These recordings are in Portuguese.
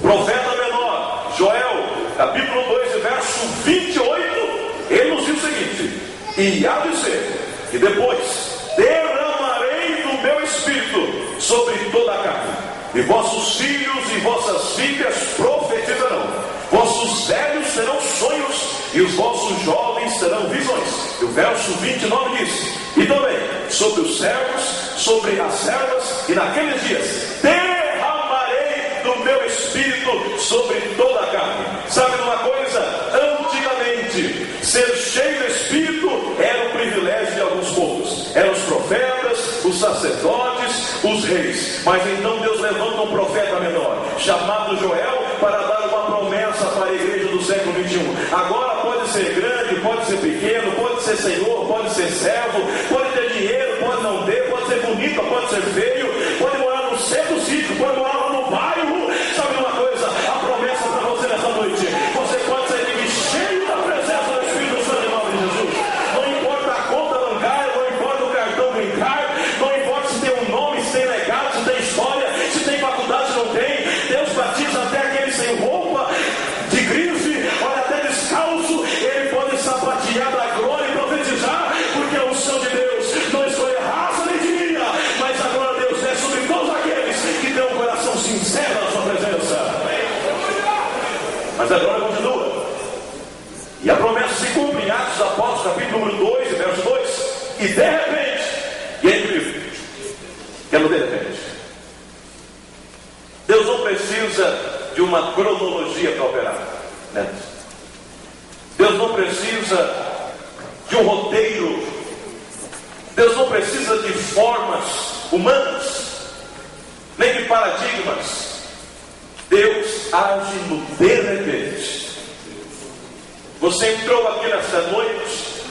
profeta menor, Joel, capítulo 2, verso 28, ele nos diz o seguinte: e há de ser que depois derramarei do meu espírito sobre toda a carne, e vossos filhos e vossas filhas profetizarão, vossos velhos terão sonhos, e os vossos jovens terão visões. E o verso 29 diz: e também sobre os servos, sobre as servas, e naqueles dias derramarei do meu espírito sobre toda a carne. Sabe de uma coisa? Antigamente, ser cheio do espírito era um privilégio de alguns povos. Eram os profetas, os sacerdotes, os reis. Mas então Deus levanta um profeta menor, chamado Joel, para dar uma promessa para a igreja do século 21. Agora pode ser grande, pode ser pequeno, pode ser senhor, pode ser servo, pode ter dinheiro, pode não ter, pode ser bonito, pode ser feio, pode morar no centro do sítio, pode morar lá no bairro. Sabe uma coisa? A promessa para você nessa noite: você pode ser cheio da presença do Espírito Santo em nome de Jesus. Não importa a conta bancária, não importa o cartão bancário, não importa se tem um nome, se tem legado, se tem história, se tem faculdade, se não tem. Deus batiza até aquele sem roupa, de grife, olha, até descalço, ele pode sapatear da glória e profetizar, porque a unção de Deus não escolhe raça nem etnia, mas a glória de Deus é sobre todos aqueles que têm um coração sincero na sua presença. Mas a glória continua, e a promessa se cumpre em Atos dos Apóstolos, capítulo número 2, verso 2. E de repente, e é incrível, que é no de repente. Deus não precisa de uma cronologia para operar, né? Deus não precisa de um roteiro. Deus não precisa de formas humanas, nem de paradigmas. Deus age no de repente. Você entrou aqui nesta noite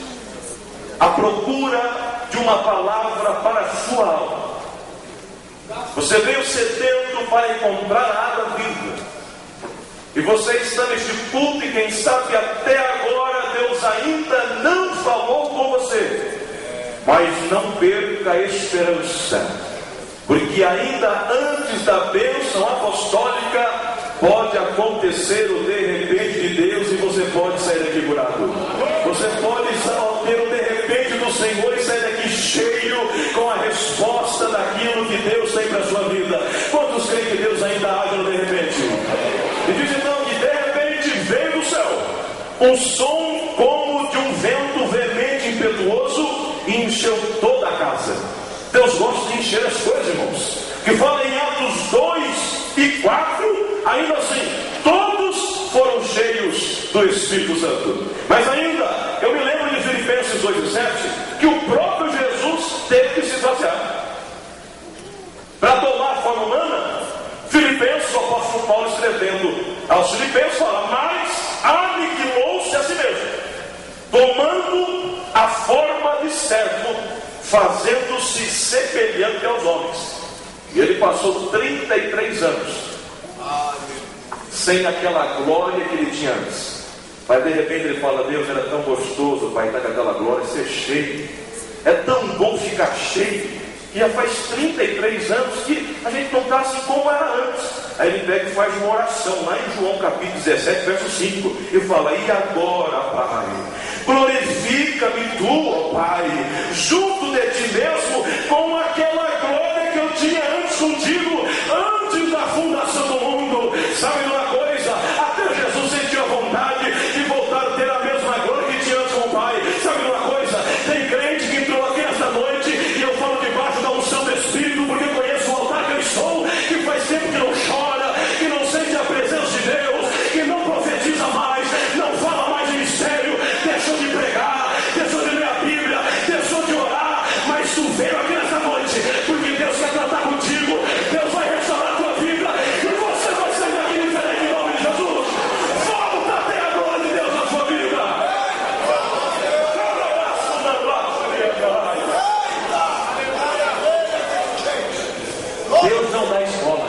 à procura de uma palavra para a sua alma. Você veio sedento para encontrar a água viva. E você está neste culto, e quem sabe até agora Deus ainda não falou com você. Mas não perca a esperança, porque ainda antes da bênção apostólica pode acontecer o de repente de Deus, e você pode sair daqui curado. Você pode ter o de repente do Senhor e sair daqui cheio com a resposta daquilo que Deus tem para a sua vida. Quantos creem que Deus ainda age no de repente? E diz então que de repente veio do céu um som como de um vento veemente, impetuoso, e encheu toda a casa. Deus gosta de encher as coisas, irmãos. Que fala em Atos 2 e 4, ainda assim, todos foram cheios do Espírito Santo. Mas ainda, eu me lembro de Filipenses 2 e 7, que o próprio Jesus teve que se esvaziar. Para tomar a forma humana, Filipenses, o apóstolo Paulo escrevendo aos Filipenses, fala: mas aniquilou-se a si mesmo, tomando a forma de servo, fazendo-se semelhante aos homens. E ele passou 33 anos sem aquela glória que ele tinha antes. Mas de repente ele fala: Deus, era tão gostoso, Pai, estar com aquela glória, ser cheio. É tão bom ficar cheio. E já faz 33 anos que a gente não está assim como era antes. Aí ele pega e faz uma oração lá em João capítulo 17, verso 5, e fala: e agora, Pai, glorifica-me tu, ó Pai, junto de ti mesmo, com aquela glória que eu tinha antes contigo, antes da fundação do mundo. Sabe de uma coisa? Até Jesus sentiu a vontade de voltar a ter a mesma glória que tinha antes com o Pai. Sabe de uma coisa? Tem crente que entrou aqui esta noite, e eu falo debaixo da unção do Espírito, porque eu conheço o altar que eu estou, que faz tempo que não chora, que não sente a presença de Deus, que não profetiza mais, não fala mais de mistério, deixou de pregar, deixou de ler a Bíblia, deixou de orar, mas tu veio aqui nessa noite, porque Deus quer tratar contigo, Deus vai restaurar a tua vida, e você vai sair daqui diferente em nome de Jesus. Volta a ter a glória de Deus na sua vida. Deus não dá escola.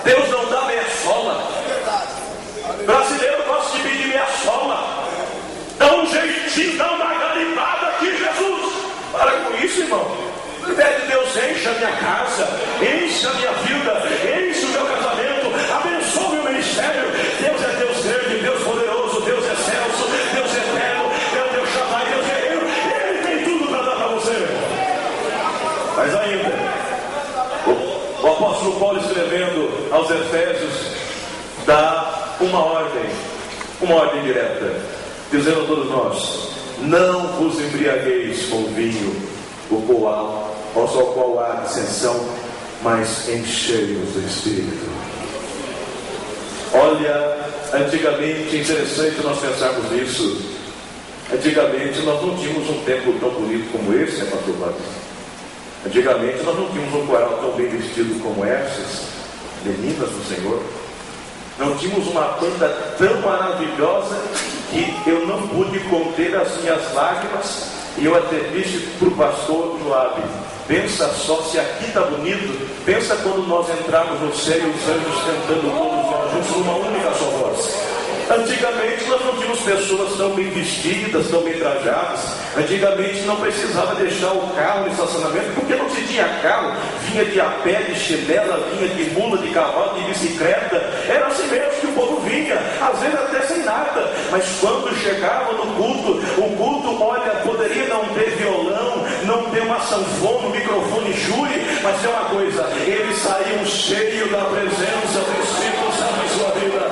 Deus não dá meia sola. Brasileiro gosta de pedir meia sola. Dá um jeitinho, dá uma garibada aqui, Jesus. Para com isso, irmão. Pede: Deus, enche a minha casa, enche a minha vida, enche o meu casamento. escrevendo aos Efésios, dá uma ordem direta, dizendo a todos nós: não vos embriagueis com vinho, ao qual há dissensão, mas enchei-vos do Espírito. Olha, antigamente, interessante nós pensarmos nisso. Antigamente nós não tínhamos um templo tão bonito como esse, né, pastor Wagner? Antigamente nós não tínhamos um coral tão bem vestido como essas meninas do Senhor. Não tínhamos uma banda tão maravilhosa que eu não pude conter as minhas lágrimas. E eu até disse para o pastor Joabe: pensa só, se aqui está bonito, pensa quando nós entrarmos no céu e os anjos cantando todos nós juntos numa única só voz. Antigamente nós não tínhamos pessoas tão bem vestidas, tão bem trajadas. Antigamente não precisava deixar o carro no estacionamento, porque não se tinha carro. Vinha de a pé, de chinela, vinha de mula, de cavalo, de bicicleta. Era assim mesmo que o povo vinha, às vezes até sem nada. Mas quando chegava no culto, o culto, olha, poderia não ter violão, não ter uma sanfona, um microfone júri, mas é uma coisa, eles saíam cheios da presença do Espírito Santo em sua vida.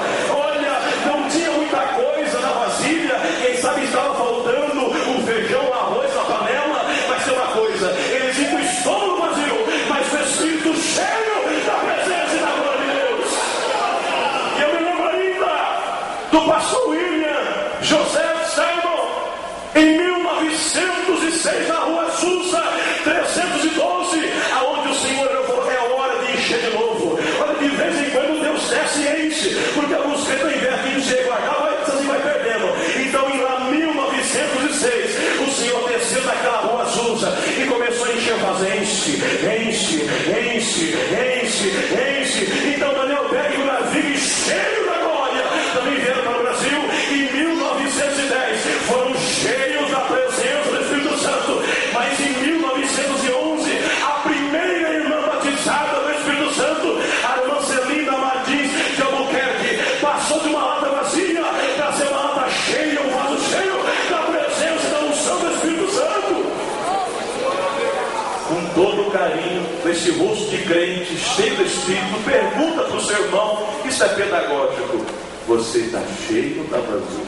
Não tinha muita coisa na vasilha, quem sabe estava faltando o feijão, o arroz na panela, mas tem uma coisa, eles iam com o estômago vazio, mas o Espírito cheio da presença e da glória de Deus. E eu me lembro ainda do pastor William José Simon, em 1906, na rua Susa 312, aonde o Senhor falou: é hora de encher de novo. Olha, de vez em quando Deus desce e enche, porque alguns crentes não investem em encher e guardar, vai perdendo. Então, em lá 1906, o Senhor desceu naquela rua Azusa e começou a encher, enche. Então, Daniel Beck e o navio cheio da glória também vieram para o Brasil. Em 1910 foram cheios da presença do Espírito Santo. Mas em 1911, a primeira irmã batizada do Espírito Santo, a irmã Celina Martins de Albuquerque, passou de uma lata vazia para ser uma lata cheia, um vaso cheio da presença e da unção do Espírito Santo. Com todo carinho, com esse rosto de crente, cheio do Espírito, pergunta para o seu irmão: isso é pedagógico? Você está cheio ou está vazio?